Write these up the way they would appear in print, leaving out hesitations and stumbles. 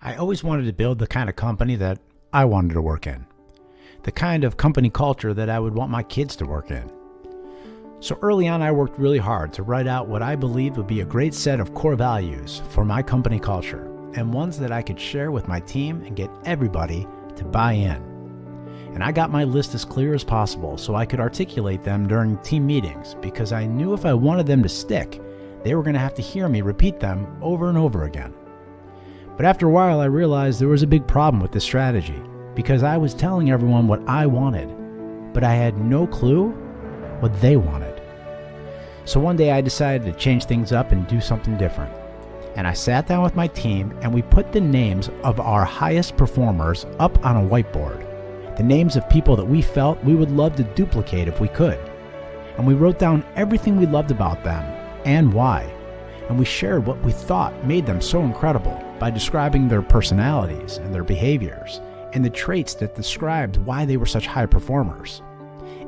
I always wanted to build the kind of company that I wanted to work in, the kind of company culture that I would want my kids to work in. So early on, I worked really hard to write out what I believed would be a great set of core values for my company culture, and ones that I could share with my team and get everybody to buy in. And I got my list as clear as possible so I could articulate them during team meetings, because I knew if I wanted them to stick, they were going to have to hear me repeat them over and over again. But after a while, I realized there was a big problem with this strategy, because I was telling everyone what I wanted, but I had no clue what they wanted. So one day I decided to change things up and do something different. And I sat down with my team and we put the names of our highest performers up on a whiteboard. The names of people that we felt we would love to duplicate if we could. And we wrote down everything we loved about them and why. And we shared what we thought made them so incredible by describing their personalities and their behaviors and the traits that described why they were such high performers.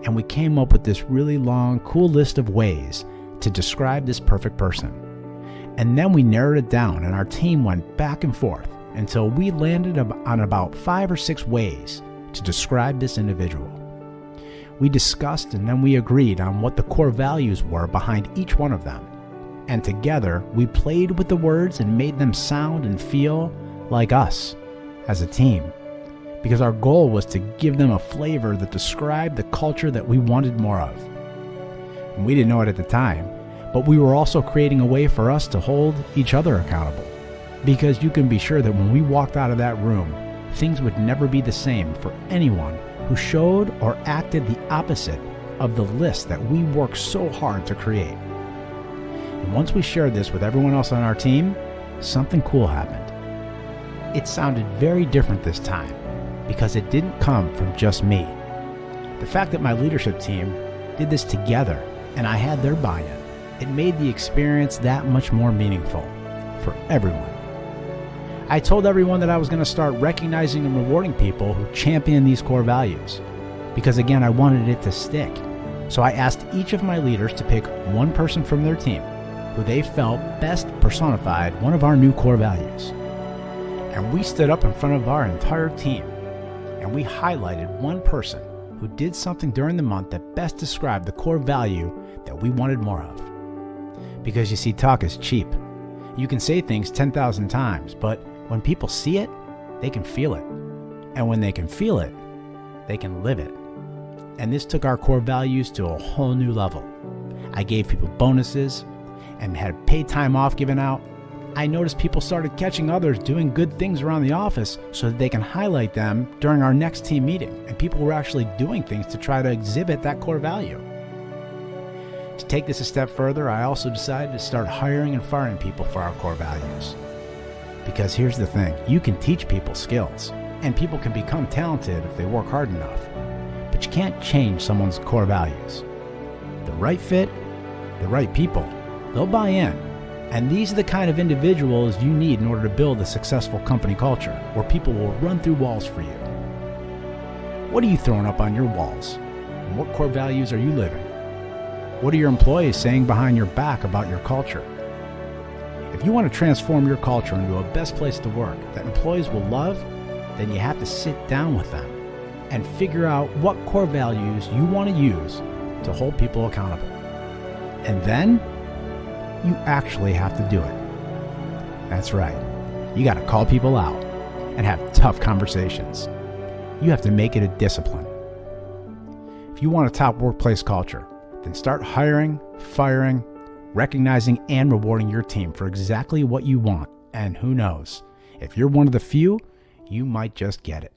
And we came up with this really long, cool list of ways to describe this perfect person. And then we narrowed it down and our team went back and forth until we landed on about 5 or 6 ways to describe this individual. We discussed and then we agreed on what the core values were behind each one of them. And together, we played with the words and made them sound and feel like us as a team. Because our goal was to give them a flavor that described the culture that we wanted more of. And we didn't know it at the time, but we were also creating a way for us to hold each other accountable. Because you can be sure that when we walked out of that room, things would never be the same for anyone who showed or acted the opposite of the list that we worked so hard to create. And once we shared this with everyone else on our team, something cool happened. It sounded very different this time because it didn't come from just me. The fact that my leadership team did this together and I had their buy-in, it made the experience that much more meaningful for everyone. I told everyone that I was going to start recognizing and rewarding people who champion these core values because, again, I wanted it to stick. So I asked each of my leaders to pick one person from their team who they felt best personified one of our new core values. And we stood up in front of our entire team and we highlighted one person who did something during the month that best described the core value that we wanted more of. Because you see, talk is cheap. You can say things 10,000 times, but when people see it, they can feel it. And when they can feel it, they can live it. And this took our core values to a whole new level. I gave people bonuses and had paid time off given out. I noticed people started catching others doing good things around the office so that they can highlight them during our next team meeting. And people were actually doing things to try to exhibit that core value. To take this a step further, I also decided to start hiring and firing people for our core values. Because here's the thing, you can teach people skills, and people can become talented if they work hard enough. But you can't change someone's core values. The right fit, the right people, they'll buy in. And these are the kind of individuals you need in order to build a successful company culture where people will run through walls for you. What are you throwing up on your walls? And what core values are you living? What are your employees saying behind your back about your culture? If you want to transform your culture into a best place to work that employees will love, then you have to sit down with them and figure out what core values you want to use to hold people accountable. And then you actually have to do it. That's right. You got to call people out and have tough conversations. You have to make it a discipline. If you want a top workplace culture, then start hiring, firing, recognizing, and rewarding your team for exactly what you want. And who knows, if you're one of the few, you might just get it.